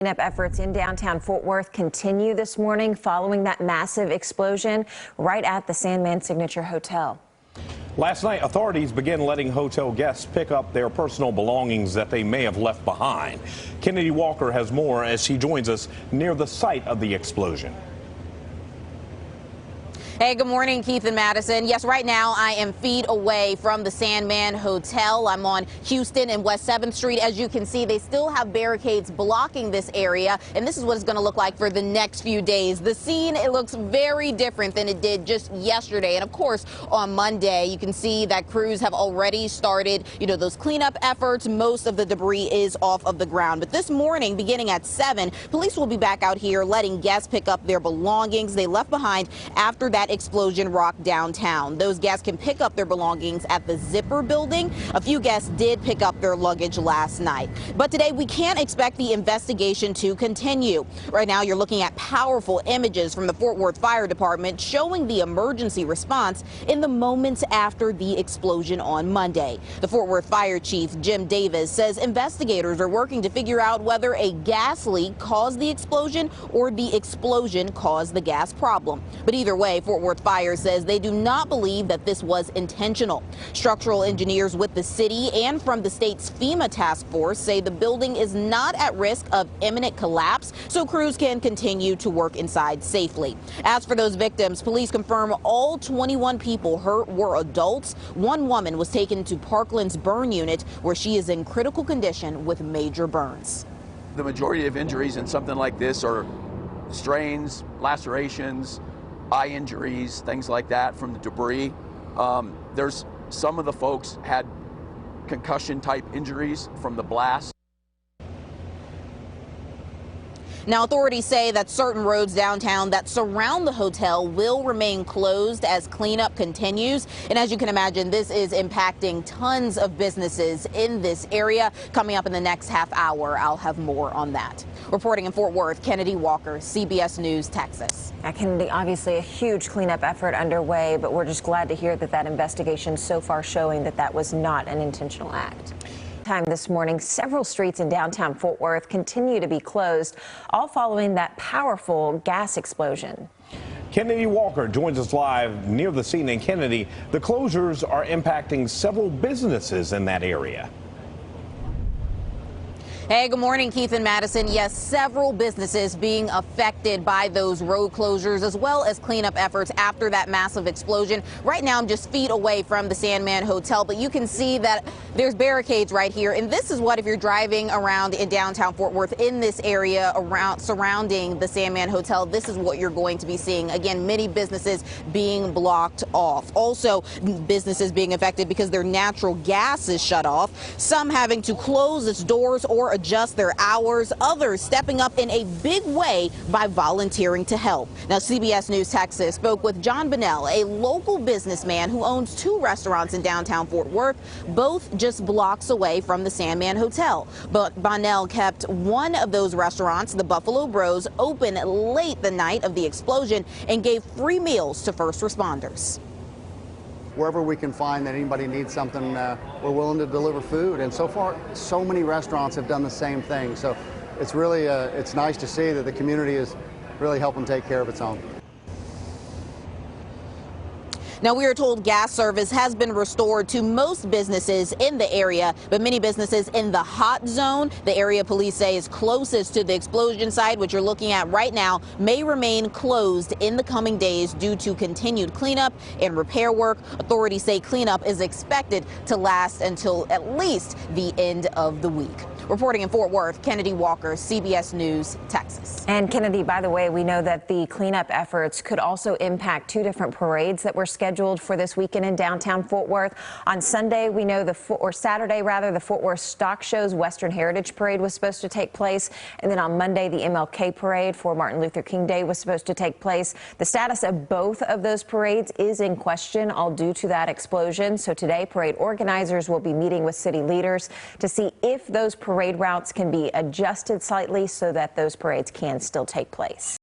Cleanup efforts in downtown Fort Worth continue this morning following that massive explosion right at the Sandman Signature Hotel. Last night, authorities began letting hotel guests pick up their personal belongings that they may have left behind. Kennedy Walker has more as she joins us near the site of the explosion. Hey, good morning, Keith and Madison. Yes, right now I am feet away from the Sandman Hotel. I'm on Houston and West 7th Street. As you can see, they still have barricades blocking this area, and this is what it's going to look like for the next few days. The scene, it looks very different than it did just yesterday. And of course, on Monday, you can see that crews have already started, those cleanup efforts. Most of the debris is off of the ground. But this morning, beginning at 7, police will be back out here letting guests pick up their belongings they left behind after that explosion rocked downtown. Those guests can pick up their belongings at the Zipper building. A few guests did pick up their luggage last night. But today we can't expect the investigation to continue. Right now you're looking at powerful images from the Fort Worth Fire Department showing the emergency response in the moments after the explosion on Monday. The Fort Worth Fire Chief Jim Davis says investigators are working to figure out whether a gas leak caused the explosion or the explosion caused the gas problem. But either way, Fort Worth Fire says they do not believe that this was intentional. Structural engineers with the city and from the state's FEMA task force say the building is not at risk of imminent collapse, so crews can continue to work inside safely. As for those victims, police confirm all 21 people hurt were adults. One woman was taken to Parkland's burn unit, where she is in critical condition with major burns. The majority of injuries in something like this are strains, lacerations, eye injuries, things like that from the debris. There's some of the folks had concussion type injuries from the blast. Now, authorities say that certain roads downtown that surround the hotel will remain closed as cleanup continues. And as you can imagine, this is impacting tons of businesses in this area. Coming up in the next half hour, I'll have more on that. Reporting in Fort Worth, Kennedy Walker, CBS News, Texas. Kennedy, obviously a huge cleanup effort underway, but we're just glad to hear that investigation so far showing that was not an intentional act. Time this morning, several streets in downtown Fort Worth continue to be closed, all following that powerful gas explosion. Kennedy Walker joins us live near the scene in Kennedy. The closures are impacting several businesses in that area. Hey, good morning, Keith and Madison. Yes, several businesses being affected by those road closures as well as cleanup efforts after that massive explosion. Right now, I'm just feet away from the Sandman Hotel, but you can see that there's barricades right here. And this is what, if you're driving around in downtown Fort Worth in this area surrounding the Sandman Hotel, this is what you're going to be seeing. Again, many businesses being blocked off. Also, businesses being affected because their natural gas is shut off. Some having to close its doors or adjust their hours, others stepping up in a big way by volunteering to help. Now, CBS News Texas spoke with John Bonnell, a local businessman who owns 2 restaurants in downtown Fort Worth, both just blocks away from the Sandman Hotel. But Bonnell kept one of those restaurants, the Buffalo Bros, open late the night of the explosion and gave free meals to first responders. Wherever we can find that anybody needs something, we're willing to deliver food. And so far, so many restaurants have done the same thing. So it's really, it's nice to see that the community is really helping take care of its own. Now, we are told gas service has been restored to most businesses in the area, but many businesses in the hot zone, the area police say is closest to the explosion site, which you're looking at right now, may remain closed in the coming days due to continued cleanup and repair work. Authorities say cleanup is expected to last until at least the end of the week. Reporting in Fort Worth, Kennedy Walker, CBS News, Texas. And Kennedy, by the way, we know that the cleanup efforts could also impact 2 different parades that were scheduled for this weekend in downtown Fort Worth. On Sunday, we know Saturday rather, the Fort Worth Stock Show's Western Heritage Parade was supposed to take place. And then on Monday, the MLK Parade for Martin Luther King Day was supposed to take place. The status of both of those parades is in question, all due to that explosion. So today, parade organizers will be meeting with city leaders to see if those parade routes can be adjusted slightly so that those parades can still take place.